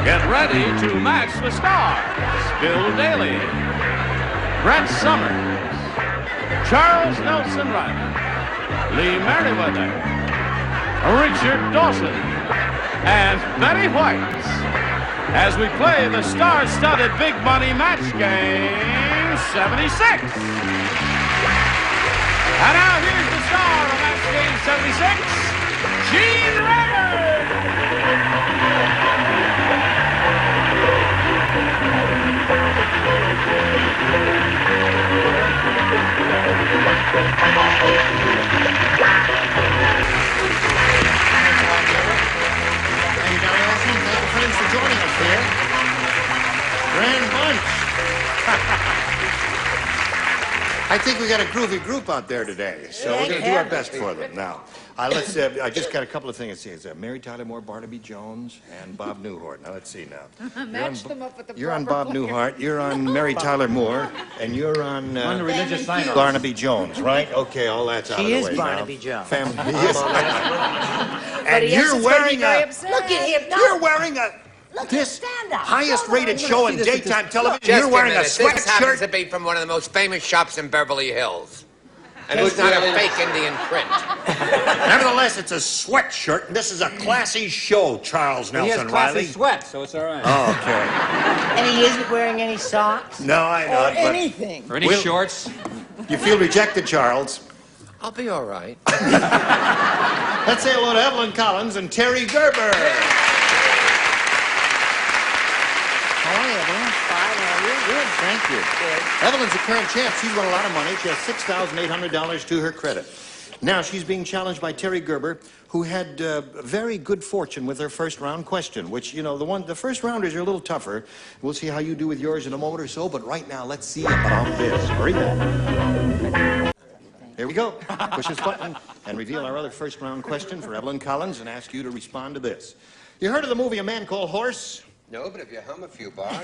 Get ready to match the stars. Bill Daly, Brett Summers, Charles Nelson Reilly, Lee Meriwether, Richard Dawson, and Betty White as we play the star-studded Big Money Match Game 76. And now here's the star of Match Game 76, Gene Raymer. Thank you, Dawson. Thank you, friends, for joining us here. Grand bunch. I think we got a groovy group out there today, so we're going to do our best for them. Now, let's. I just got a couple of things to say. It's Mary Tyler Moore, Barnaby Jones, and Bob Newhart. Now, let's see now. Match them up with the You're on Bob Newhart, you're on Mary Tyler Moore, and you're on religious sign-offs. Barnaby Jones, right? Okay, all that's out of the way now. She is Barnaby Jones. Family, yes. And yes, you're it's gonna wearing be very a... upset. Look at him. You're wearing a... Look, This stand up. highest-rated show in daytime television. Just You're wearing a This happens to sweatshirt. be from one of the most famous shops in Beverly Hills. And it's not a fake Indian print. Nevertheless, it's a sweatshirt, and this is a classy show, Charles Nelson Reilly. sweat, so it's all right. Oh, okay. And he isn't wearing any socks. No, I know, Or anything. Or any Will- shorts? You feel rejected, Charles. I'll be all right. Let's say hello to Evelyn Collins and Terry Gerber. How are you, Evelyn? Fine, are you? Good, thank you. Good. Evelyn's a current champ. She's won a lot of money. She has $6,800 to her credit. Now she's being challenged by Terry Gerber, who had very good fortune with her first round question, which, you know, the first rounders are a little tougher. We'll see how you do with yours in a moment or so, but right now, let's see about this. Hurry back. Here we go. Push this button and reveal our other first round question for Evelyn Collins and ask you to respond to this. You heard of the movie A Man Called Horse? No, but if you hum a few bars.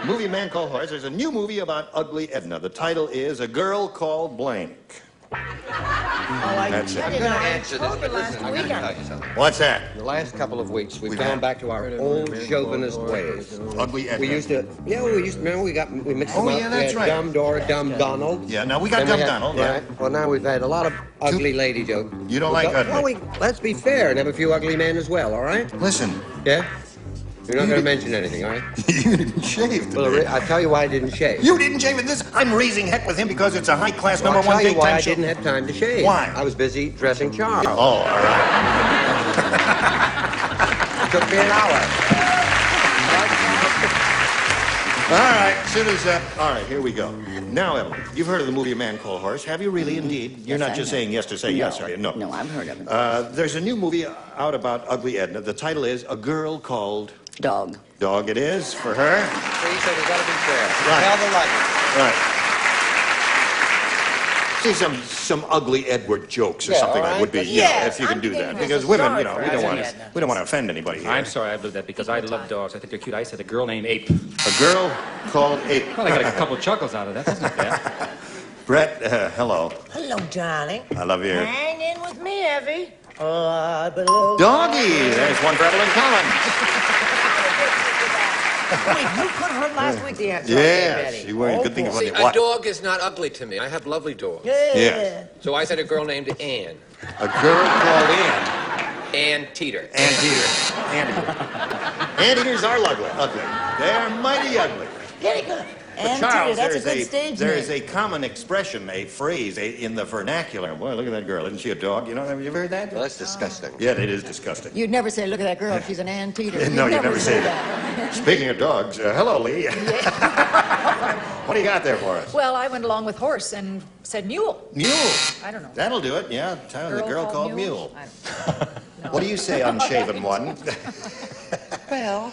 Movie A Man Called Horse. There's a new movie about Ugly Edna. The title is A Girl Called Blank. That's it. I'm going to answer this, but listen, I'm going to tell you something. What's that? The last couple of weeks, we've We've gone had- back to our old chauvinist ways. Ugly Edna. We used to, remember we mixed Oh, them up. yeah, that's we right. had Dumb Dora, Dumb Donald. Yeah, now we got Then Dumb had- Donald. Yeah. Right. Well, now we've had a lot of ugly lady jokes. You don't like ugly? Well, let's be fair and have a few ugly men as well, all right? Listen, Yeah? You're not going to mention anything, all right? you didn't shave Well, today. I'll tell you why I didn't shave. You didn't shave in this. I'm raising heck with him because it's a high-class Well, number I'll one tell you why daytime I show. didn't have time to shave. Why? I was busy dressing Charles. Oh, all right. It took me an hour. All right, soon as all right, here we go. Now, Evelyn, you've heard of the movie A Man Called Horse. Have you really, indeed? You're not I just have. saying yes to say yes, are you? No. No, I've heard of it. There's a new movie out about Ugly Edna. The title is A Girl Called Dog. Dog. It is for her. See, so we got to be fair. Right. Tell the light. Right. See some ugly Edward jokes or Yeah, something all that right, would be, but you know, yeah, if you can I'm do thinking that. this Because is women, sorry you know, for we don't want Ugly to Edna. offend anybody here. I'm sorry I blew that because I love dogs. I think they're cute. I said a girl named Ape. A girl called Ape. Well, I got a couple chuckles out of that. That's not bad. Brett, hello. Hello, darling. I love you. Hang in with me, Evie. Oh, I belong. Doggy. There's one for Evelyn Collins. Wait, you could have heard last week the answer. Yes, you were. Good thing about See, it. a What? dog is not ugly to me. I have lovely dogs. Yeah. So I said a girl named Ann. A girl called Ann. Ann Teeter. Anteaters. Anteaters. Anteaters are ugly. They're mighty ugly. Very good. But And Charles, that's a good stage there name. is a common expression, a phrase in the vernacular. Boy, look at that girl. Isn't she a dog? You know, have you ever heard that? Well, that's disgusting. Yeah, it is disgusting. You'd never say, look at that girl, she's an anteater. No, you never say that. Speaking of dogs, hello, Lee. What do you got there for us? Well, I went along with horse and said mule. Mule. I don't know. That'll do it, yeah. The girl called Mule. I don't know. What do you say, unshaven one? Well,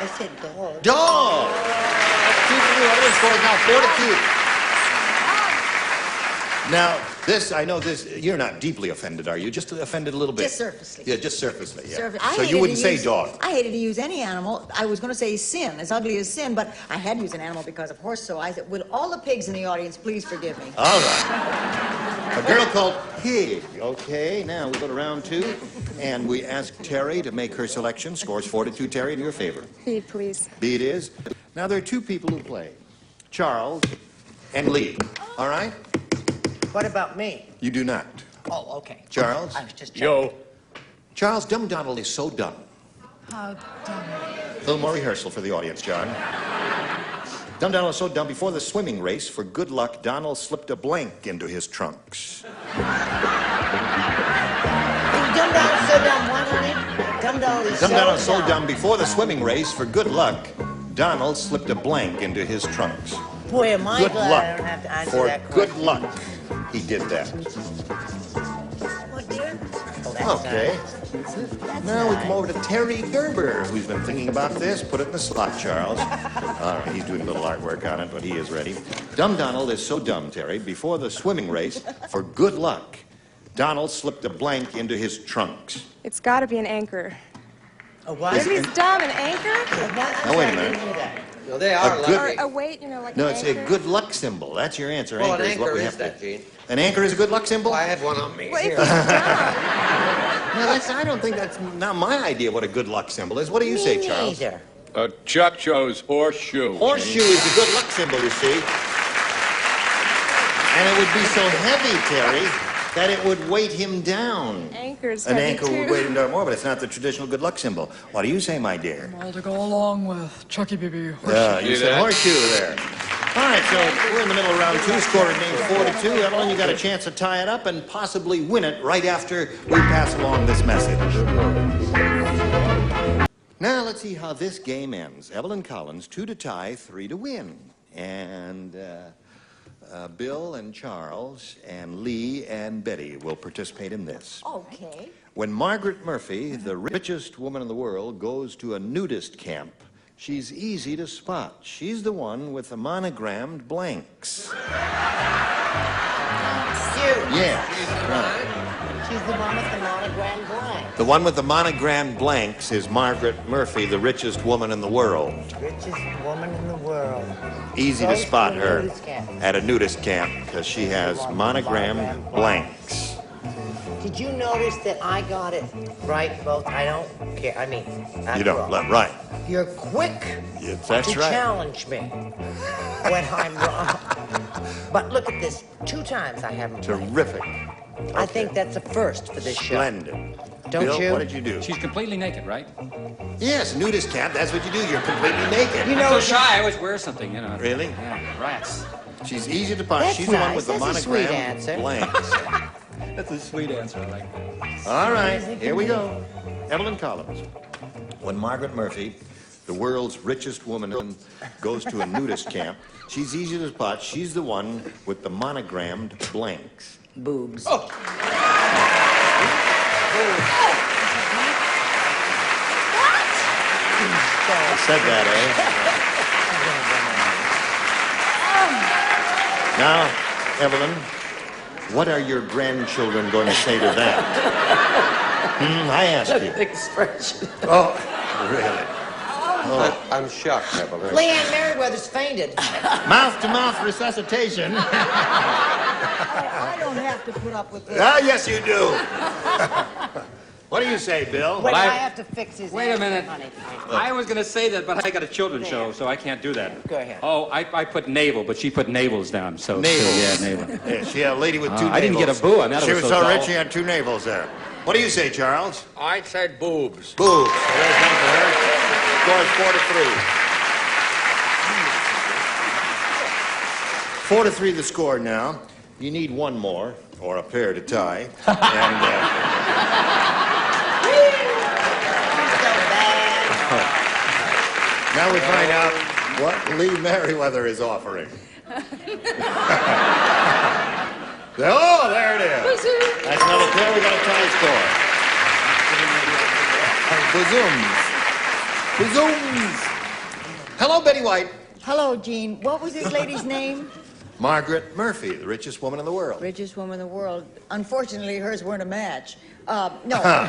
I said dog. Dog! That's 2 for you. Everyone's scoring now 4-2. Now, I know this, you're not deeply offended, are you? Just offended a little bit? Just surfacely. Yeah, just surfacely, yeah. I So hated you wouldn't to say use- dog? I hated to use any animal. I was going to say sin, as ugly as sin, but I had to use an animal because of horse, so I said, will all the pigs in the audience please forgive me? All right. A girl called Pig. Okay, now we go to round 2. And we ask Terry to make her selection. Scores 4-2, Terry, in your favor. B, please. B it is. Now, there are two people who play. Charles and Lee. All right? What about me? You do not. Oh, okay. Charles? I was just checking. Charles, Dumb Donald is so dumb. How dumb. A little more rehearsal for the audience, John. Dumb Donald is so dumb, before the swimming race, for good luck, Donald slipped a blank into his trunks. Dumb Donald so dumb, what, honey? Dumb Donald is Dumb so Donald is so dumb. dumb, before the swimming race, for good luck, Donald slipped a blank into his trunks. Boy, am I Good glad luck. I don't have to answer For that good question. luck, he did that. What, dear? Oh, that's Okay. nice. That's Now we nice. come over to Terry Gerber, who's been thinking about this. Put it in the slot, Charles. All right, he's doing a little artwork on it, but he is ready. Dumb Donald is so dumb, Terry. Before the swimming race, for good luck, Donald slipped a blank into his trunks. It's got to be an anchor. A what? If he's dumb, an anchor? Now, wait a minute. No, they are A good- lucky. Or a weight, you know, like No, an it's anchor? a good luck symbol. That's your answer. Well, an anchor is what anchor we is have that, to... Gene. An anchor is a good luck symbol? Well, I have one on me. Well, if Here. he's dumb. No, I don't think that's not my idea what a good luck symbol is. What do you say, Charles? Neither. Chuck chose horseshoe. Horseshoe is the good luck symbol, you see. And it would be so heavy, Terry, that it would weight him down. Anchor's An heavy, anchor would too. weight him down more, but it's not the traditional good luck symbol. What do you say, my dear? Well, to go along with Chucky Baby. You said that? horseshoe there. All right, so we're in the middle of round two. Score remains 4-2. Evelyn, you got a chance to tie it up and possibly win it right after we pass along this message. Now let's see how this game ends. Evelyn Collins, 2 to tie, 3 to win. And Bill and Charles and Lee and Betty will participate in this. Okay. When Margaret Murphy, the richest woman in the world, goes to a nudist camp, she's easy to spot. She's the one with the monogrammed blanks. Yes, right. She's the one with the monogram blank. The one with the monogrammed blanks is Margaret Murphy, the richest woman in the world. Richest woman in the world. Easy to Goes spot to a her nudist camp. at a nudist camp because she has monogrammed blanks. Did you notice that I got it right both? I don't care. I mean, after You don't, all, right. You're quick Yes, that's to right. challenge me when I'm wrong. But look at this. 2 times I haven't played. Terrific. I think that's a first for this show. Splendid. Don't Bill, you? what did you do? She's completely naked, right? Yes, nudist camp, that's what you do. You're completely naked. You I'm know, so shy, I always wear something, you know. Really? Yeah, rats. She's easy to spot. That's She's the one with nice. the That's a sweet monogrammed answer. blanks. That's a sweet answer, I like that. All right, here we go. Evelyn Collins. When Margaret Murphy, the world's richest woman, goes to a nudist camp, she's easy to spot. She's the one with the monogrammed blanks. boobs. I said that, eh? Now, Evelyn, what are your grandchildren going to say to that? I asked you. Expression. Oh, really? I'm shocked, Evelyn. Leanne Meriwether's fainted. Mouth-to-mouth resuscitation. I don't have to put up with this. Ah, yes, you do. What do you say, Bill? Wait, I- I have to fix his Wait a answer, minute. honey. I was going to say that, but I got a children's show, so I can't do that. Go ahead. Oh, I put navel, but she put navels down. So Navels. yeah, navel. Yeah, she had a lady with 2 navels. I didn't get a boo on that. She It was was so so rich dull. she had 2 navels there. What do you say, Charles? I said boobs. Boobs. So there's one for her. Score is 4-3. 4-3 the score now. You need one more, or a pair to tie. And now we find out what Lee Meriwether is offering. Oh, there it is. That's another pair. We got a tie score. Bazooms. Bazooms. Hello, Betty White. Hello, Gene. What was this lady's name? Margaret Murphy, the richest woman in the world. Richest woman in the world. Unfortunately, hers weren't a match. No, but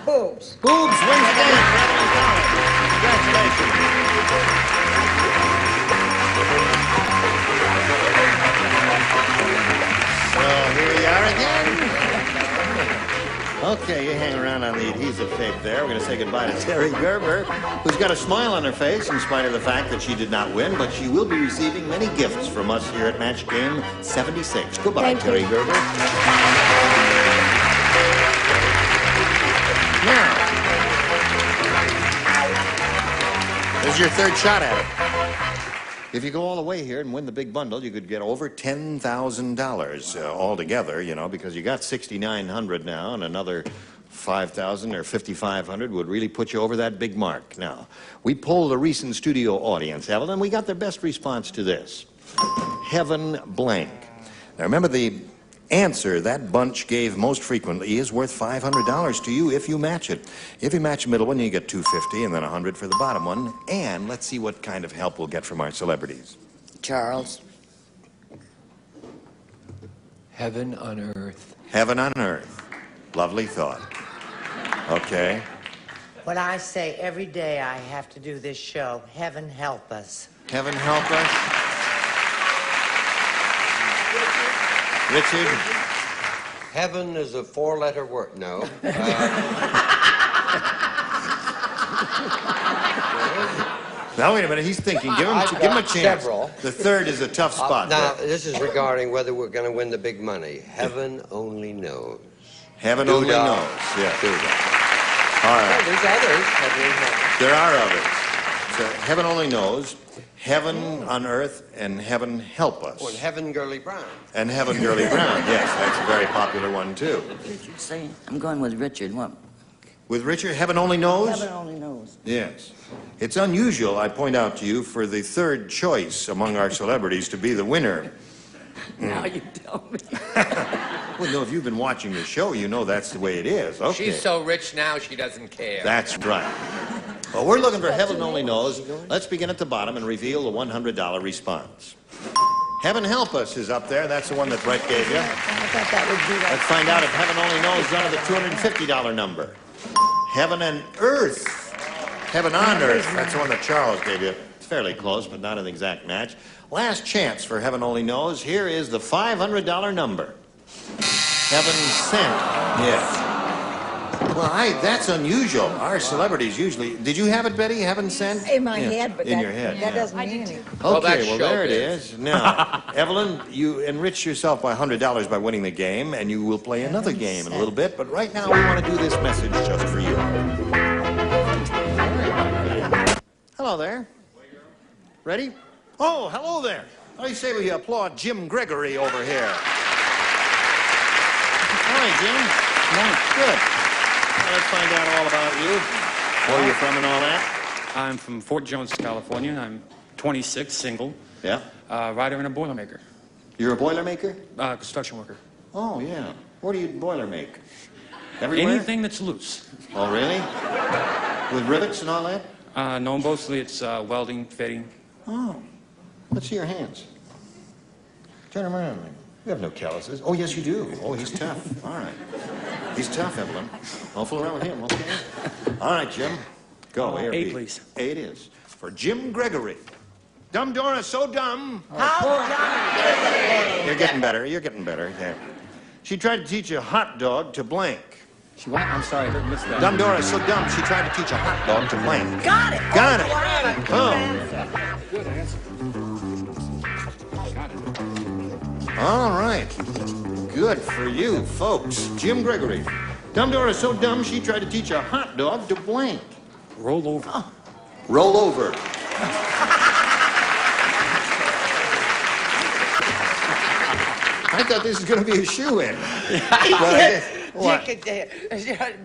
boobs. Boobs wins the game. Congratulations. So here we are again. Okay, you hang around on the adhesive tape there. We're going to say goodbye to Terry Gerber, who's got a smile on her face in spite of the fact that she did not win, but she will be receiving many gifts from us here at Match Game 76. Goodbye, Thank Terry you. Gerber. Now, this is your third shot at it. If you go all the way here and win the big bundle, you could get over $10,000 altogether, you know, because you got $6,900 now, and another $5,000 or $5,500 would really put you over that big mark. Now, we polled a recent studio audience, Evelyn, and we got their best response to this. Heaven blank. Now, remember, the answer that bunch gave most frequently is worth $500 to you if you match it. If you match the middle one, you get $250 and then $100 for the bottom one. And let's see what kind of help we'll get from our celebrities. Charles. Heaven on earth. Heaven on earth. Lovely thought. Okay. When I say every day I have to do this show, heaven help us. Heaven help us. Richard? Heaven is a four-letter word. No. Now, wait a minute. He's thinking. Give him a chance. Several. The third is a tough spot. Now, there. this is regarding whether we're going to win the big money. Heaven only knows. Heaven only Doodah. knows. Yeah. Doodah. All Well, right. there's others. Heaven. There are others. So heaven only knows. Heaven on earth and heaven help us. Oh, and Heaven Girly Brown. And Heaven Girly Brown. Yes, that's a very popular one, too. Richard saying, I'm going with Richard. What? With Richard, heaven only knows? Heaven only knows. Yes. It's unusual, I point out to you, for the third choice among our celebrities to be the winner. Now you tell me. Well, no, if you've been watching the show, you know that's the way it is. Okay. She's so rich now she doesn't care. That's right. Well, we're looking for Heaven Only Knows. Let's begin at the bottom and reveal the $100 response. Heaven Help Us is up there. That's the one that Brett gave you. I thought that would be Let's find out if Heaven Only Knows is under the $250 number. Heaven and Earth. Heaven on Earth. That's the one that Charles gave you. It's fairly close, but not an exact match. Last chance for Heaven Only Knows. Here is the $500 number. Heaven Sent. Yes. Well, that's unusual. Our celebrities usually... Did you have it, Betty? Heaven Sent? in my head, but in your head. that doesn't mean anything. Well, Okay, that's well, there it showbiz. is. Now, Evelyn, you enriched yourself by $100 by winning the game, and you will play another game in a little bit, but right now we want to do this message just for you. Hello there. Ready? Oh, hello there. I say we applaud Jim Gregory over here. Hi, Jim. Good. Well, let's find out all about you. Where you're from and all that. I'm from Fort Jones, California. I'm 26, single, Yeah. writer and a Boilermaker, You're a Boilermaker? construction worker. Oh, yeah. What do you Boiler make? Everywhere? Anything that's loose. Oh, really? With rivets and all that? No, mostly it's welding, fitting. Oh. Let's see your hands. Turn them around. You have no calluses. Oh, yes, you do. Oh, he's tough. All right. He's tough, Evelyn. Don't fool around with him, okay? All right, Jim. Go. A or A, B? please. A it is. For Jim Gregory. Dumb Dora, so dumb. You're getting better. You're getting better. Yeah. She tried to teach a hot dog to blank. She what? I'm sorry, I missed that. Dumb Dora is so dumb, she tried to teach a hot dog to blank. Got it. Got it. Oh. Good answer. Got it. All right. Good for you, folks. Jim Gregory. Dumb Dora is so dumb, she tried to teach a hot dog to blank. Roll over. Oh. Roll over. I thought this was going to be a shoe-in. What?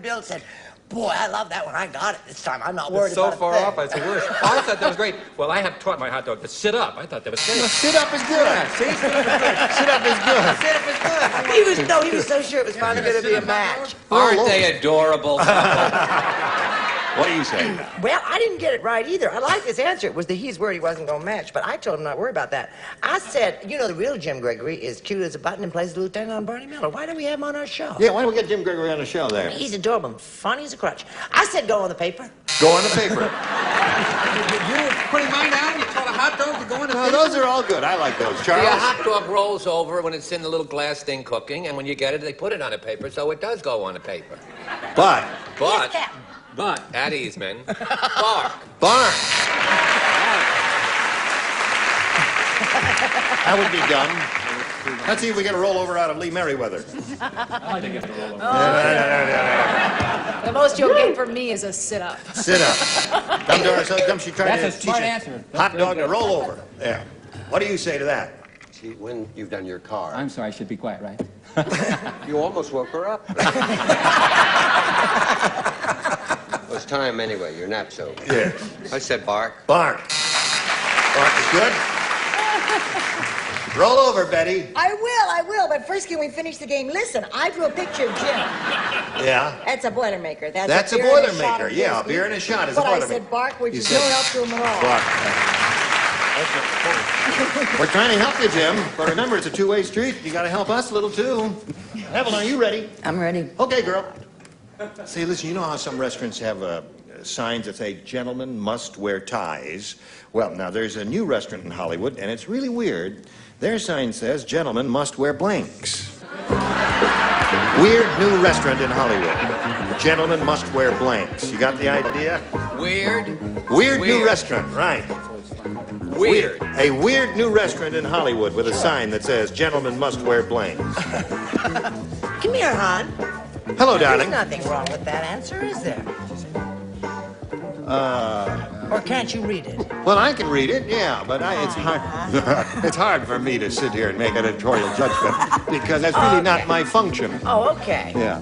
Bill said, boy, I love that one. I got it this time. I'm not worried So about it. far off, I said, worse. Oh, I thought that was great. Well, I have taught my hot dog to sit up. I thought that was great. Sit up is good. Yeah, see? Sit up is good. Sit up is good. He was so sure it was finally going to be a match. Aren't they adorable? What do you say? Well, I didn't get it right either. I like his answer. It was the he's word he wasn't going to match, but I told him not to worry about that. I said, you know, the real Jim Gregory is cute as a button and plays the lieutenant on Barney Miller. Why don't we have him on our show? Yeah, why don't we get Jim Gregory on the show there? He's adorable and funny as a crutch. I said go on the paper. Go on the paper. You were putting mine down? You told a hot dog to go in the No, paper? those are all good. I like those. See, a Charles? hot dog rolls over when it's in the little glass thing cooking, and when you get it, they put it on a paper, so it does go on the paper. But. But, But. at ease, men. Bark. Bark. That would be done. Let's see if we get a rollover out of Lee Meriwether. I like to get a roll over. The most you'll get from me is a sit-up. Sit up. Dumb, she tried That's to a smart teach a answer. hot dog to roll over. Yeah. What do you say to that? See, when you've done your car, I'm sorry, I should be quiet, right? you almost woke her up. Well, it's time anyway. Your nap's over. Yeah. I said bark. Bark. Bark is good. Roll over, Betty. I will, but first can we finish the game? Listen, I drew a picture of Jim. Yeah. That's a Boilermaker. That's a beer and Boilermaker. shot of Yeah, a whiskey. beer and a shot is a But I Boilermaker. said bark, which You is said no help to him at all. Bark. We're trying to help you, Jim, but remember, it's a two-way street. You got to help us a little, too. Evelyn, are you ready? I'm ready. Okay, girl. Say, listen, you know how some restaurants have signs that say, gentlemen must wear ties? Well, now, there's a new restaurant in Hollywood, and it's really weird. Their sign says, gentlemen must wear blanks. Weird new restaurant in Hollywood. Gentlemen must wear blanks. You got the idea? Weird. Weird new restaurant, right. Weird. A weird new restaurant in Hollywood with a sign that says, gentlemen must wear blanks. Come here, hon. Hello, There's darling. nothing wrong with that answer, is there? Or can't you read it? Well, I can read it, yeah, but it's hard. It's hard for me to sit here and make editorial judgment because that's really not my function. Oh, okay. Yeah.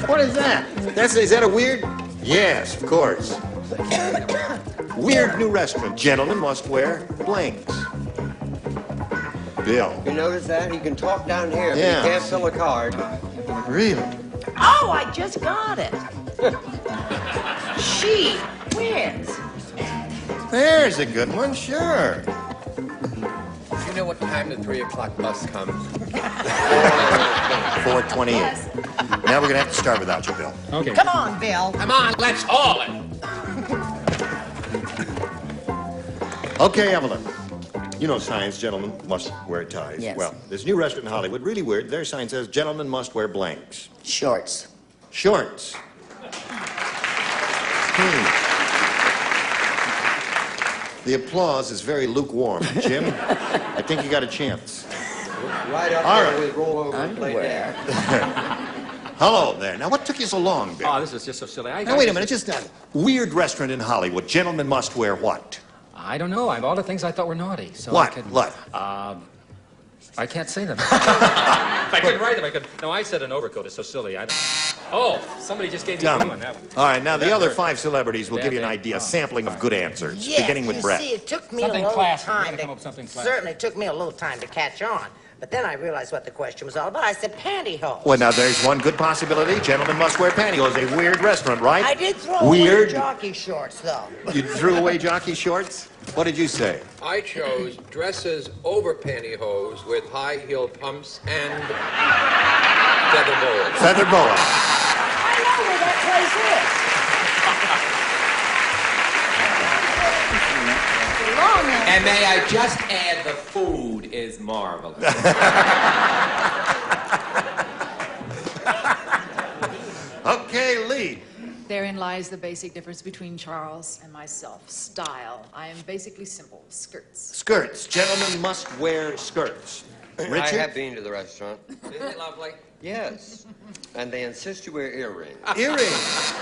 What is that? Is that a weird? Yes, of course. Weird new restaurant. Gentlemen must wear blanks. Bill. You notice that? He can talk down here, but Yeah. he can't fill a card. Really? Oh, I just got it. She wins. There's a good one, sure. You know what time the 3 o'clock bus comes? 4:28. Now we're gonna have to start without you, Bill. Okay. Come on, Bill. Come on, let's haul it. Okay, Evelyn. You know signs, gentlemen must wear ties. Yes. Well, this new restaurant in Hollywood, really weird. Their sign says, gentlemen must wear blanks. Shorts. Shorts. The applause is very lukewarm. Jim, I think you got a chance. Right up All there right. with roll over and play Underwear. Hello there. Now, what took you so long, Bill? Oh, this is just so silly. Now, wait a minute. Just a weird restaurant in Hollywood. Gentlemen must wear what? I don't know. I have all the things I thought were naughty. So What? I could, What? I can't say them. If I couldn't write them, I could. No, I said an overcoat. It's so silly. I don't. Oh, somebody just gave me a Dumb. clue on that one. All right, now the That other hurt. 5 celebrities will That give you an thing. idea, a Oh, sampling of good answers, Yes, beginning with you Brett. see, it took me Something a little classy. You time gotta come up with something classy. Certainly took me a little time to catch on. But then I realized what the question was all about. I said pantyhose. Well, now there's one good possibility. Gentlemen must wear pantyhose. A weird restaurant, right? I did throw away weird. jockey shorts, though. You threw away jockey shorts? What did you say? I chose dresses over pantyhose with high-heeled pumps and feather boas. Feather boa. I know where that place is. Long answer. And may I just add, the food is marvelous. Okay, Lee. Therein lies the basic difference between Charles and myself. Style. I am basically simple. Skirts. Skirts. Gentlemen must wear skirts. I Richard? have been to the restaurant. Isn't it lovely? Yes. And they insist you wear earrings. Earrings.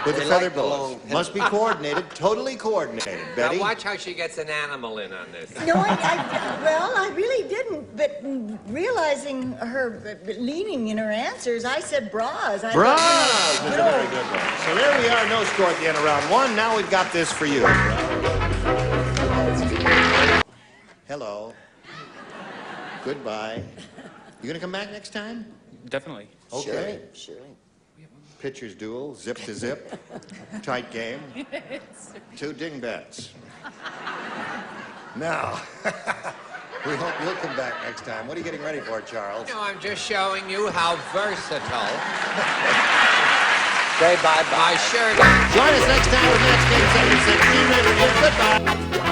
With the They feather like the boas. long pin- Must be coordinated, totally coordinated. Betty? Now watch how she gets an animal in on this. No, I really didn't. But realizing her leaning in her answers, I said bras. I Bras thought, was a very good one. So there we are, no score at the end of round 1. Now we've got this for you. Hello. Goodbye. You gonna come back next time? definitely. Okay. Surely. Pitcher's duel, zip to zip, tight game, 2 dingbats. Now, we hope you'll come back next time. What are you getting ready for, Charles? No, I'm just showing you how versatile. Say bye-bye. I sure do. Join us next time with Match Game 76. Gene Reilly here. Goodbye.